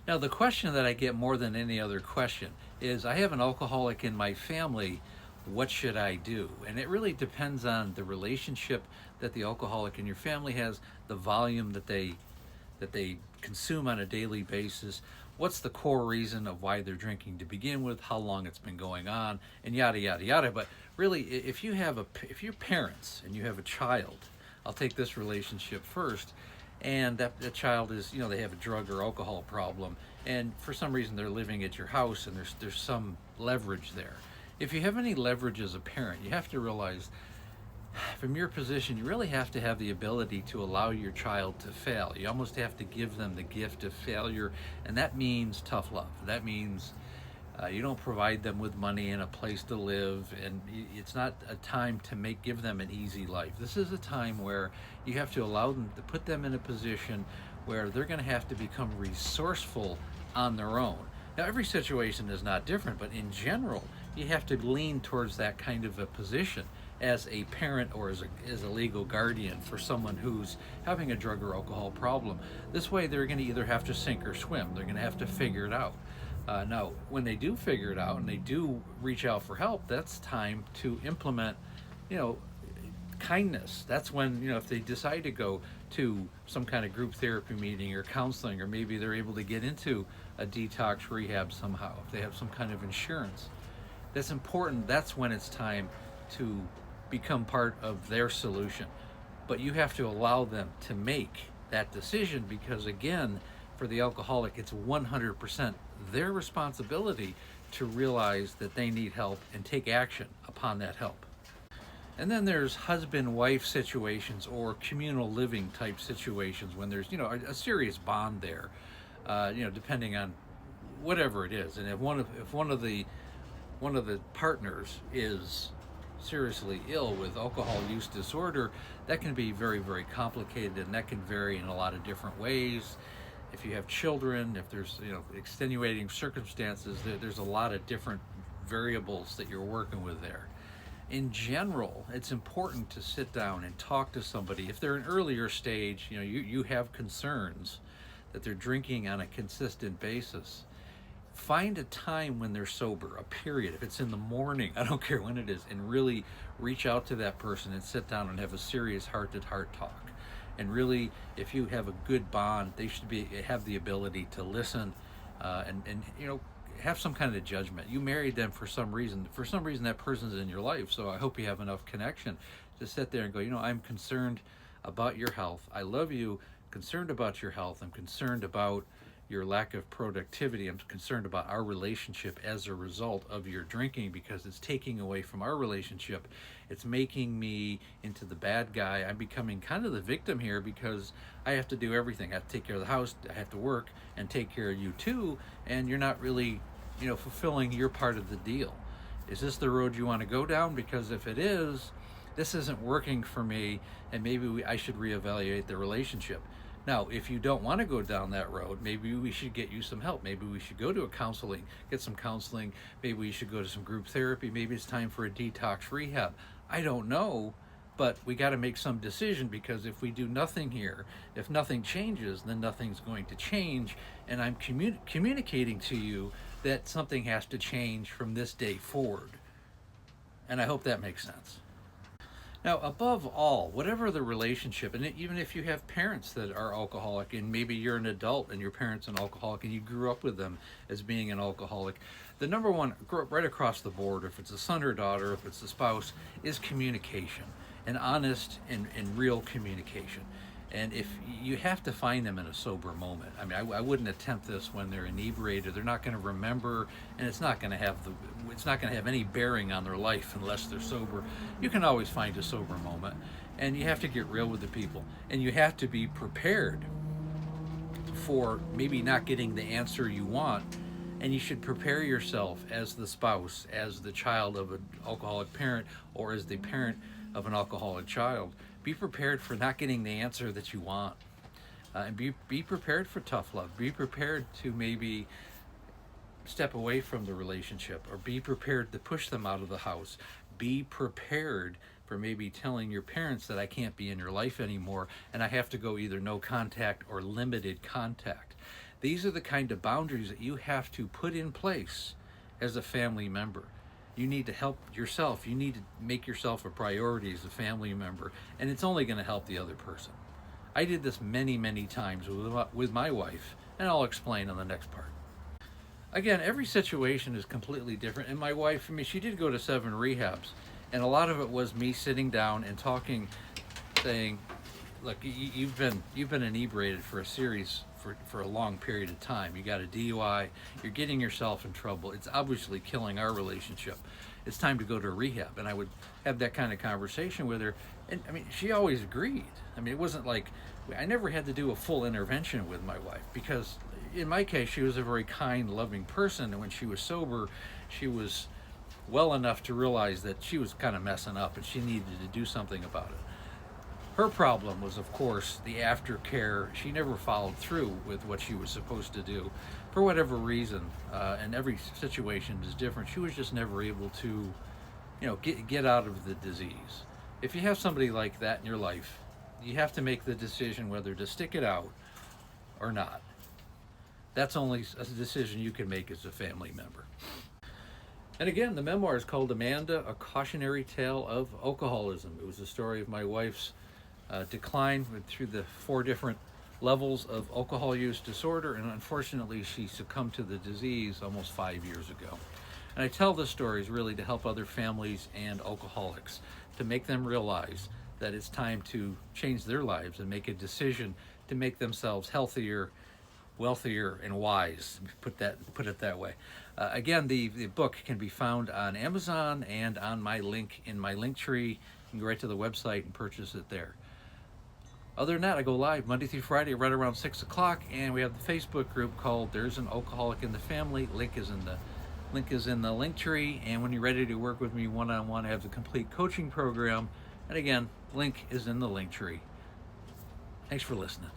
Now, the question that I get more than any other question is, I have an alcoholic in my family. What should I do? And it really depends on the relationship that the alcoholic in your family has, the volume that they consume on a daily basis, what's the core reason of why they're drinking to begin with, how long it's been going on, and yada yada yada. But really, if you're parents and you have a child, I'll take this relationship first, and that child is, they have a drug or alcohol problem, and for some reason they're living at your house, and there's some leverage there. If you have any leverage as a parent, you have to realize, from your position, you really have to have the ability to allow your child to fail. You almost have to give them the gift of failure, and that means tough love. That means you don't provide them with money and a place to live, and it's not a time to give them an easy life. This is a time where you have to allow them to put them in a position where they're going to have to become resourceful on their own. Now, every situation is not different, but in general, you have to lean towards that kind of a position as a parent or as a legal guardian for someone who's having a drug or alcohol problem. This way, they're going to either have to sink or swim. They're going to have to figure it out. Now, when they do figure it out and they do reach out for help, that's time to implement, you know, kindness. That's when, if they decide to go to some kind of group therapy meeting or counseling, or maybe they're able to get into a detox rehab somehow, if they have some kind of insurance, that's important. That's when it's time to become part of their solution. But you have to allow them to make that decision, because again, for the alcoholic, it's 100% their responsibility to realize that they need help and take action upon that help. And then there's husband-wife situations or communal living type situations when there's, a serious bond there, depending on whatever it is. And if one of the partners is seriously ill with alcohol use disorder, that can be very, very complicated, and that can vary in a lot of different ways. If you have children, if there's extenuating circumstances, there's a lot of different variables that you're working with there. In general, it's important to sit down and talk to somebody. If they're an earlier stage, you have concerns that they're drinking on a consistent basis, find a time when they're sober, a period. If it's in the morning, I don't care when it is, and really reach out to that person and sit down and have a serious heart-to-heart talk. And really, if you have a good bond, they should have the ability to listen, and have some kind of judgment. You married them for some reason. For some reason, that person's in your life. So I hope you have enough connection to sit there and go, I'm concerned about your health. I love you. Concerned about your health. I'm concerned about your lack of productivity. I'm concerned about our relationship as a result of your drinking, because it's taking away from our relationship. It's making me into the bad guy. I'm becoming kind of the victim here, because I have to do everything. I have to take care of the house, I have to work and take care of you too, and you're not really, fulfilling your part of the deal. Is this the road you want to go down? Because if it is, this isn't working for me, and maybe I should reevaluate the relationship. Now, if you don't want to go down that road, maybe we should get you some help. Maybe we should go to get some counseling. Maybe we should go to some group therapy. Maybe it's time for a detox rehab. I don't know, but we got to make some decision, because if we do nothing here, if nothing changes, then nothing's going to change. And I'm communicating to you that something has to change from this day forward. And I hope that makes sense. Now, above all, whatever the relationship, and even if you have parents that are alcoholic, and maybe you're an adult and your parents an alcoholic and you grew up with them as being an alcoholic, the number one, right across the board, if it's a son or daughter, if it's a spouse, is communication, and honest and real communication. And if you have to find them in a sober moment, I wouldn't attempt this when they're inebriated. They're not going to remember, and it's not going to have any bearing on their life unless they're sober. You can always find a sober moment, and you have to get real with the people, and you have to be prepared for maybe not getting the answer you want. And you should prepare yourself as the spouse, as the child of an alcoholic parent, or as the parent of an alcoholic child. Be prepared for not getting the answer that you want, and be prepared for tough love. Be prepared to maybe step away from the relationship, or be prepared to push them out of the house. Be prepared for maybe telling your parents that I can't be in your life anymore, and I have to go either no contact or limited contact. These are the kind of boundaries that you have to put in place as a family member. You need to help yourself. You need to make yourself a priority as a family member, and it's only going to help the other person. I did this many, many times with my wife, and I'll explain on the next part. Again, every situation is completely different, and my wife, I mean, she did go to 7 rehabs, and a lot of it was me sitting down and talking, saying, look, you've been inebriated for a long period of time. You got a DUI, you're getting yourself in trouble. It's obviously killing our relationship. It's time to go to rehab. And I would have that kind of conversation with her. And I mean, she always agreed. I mean, it wasn't like, I never had to do a full intervention with my wife, because in my case, she was a very kind, loving person. And when she was sober, she was well enough to realize that she was kind of messing up and she needed to do something about it. Her problem was, of course, the aftercare. She never followed through with what she was supposed to do for whatever reason, and every situation is different. She was just never able to, get out of the disease. If you have somebody like that in your life, you have to make the decision whether to stick it out or not. That's only a decision you can make as a family member. And again, the memoir is called Amanda, A Cautionary Tale of Alcoholism. It was the story of my wife's decline through the 4 different levels of alcohol use disorder, and unfortunately she succumbed to the disease almost 5 years ago. And I tell this stories really to help other families and alcoholics, to make them realize that it's time to change their lives and make a decision to make themselves healthier, wealthier, and wise. Put it that way. Again, the book can be found on Amazon and on my link in my link tree. You can go right to the website and purchase it there. Other than that, I go live Monday through Friday right around 6 o'clock, and we have the Facebook group called There's an Alcoholic in the Family. Link is in the link tree, and when you're ready to work with me one-on-one, I have the complete coaching program, and again, link is in the link tree. Thanks for listening.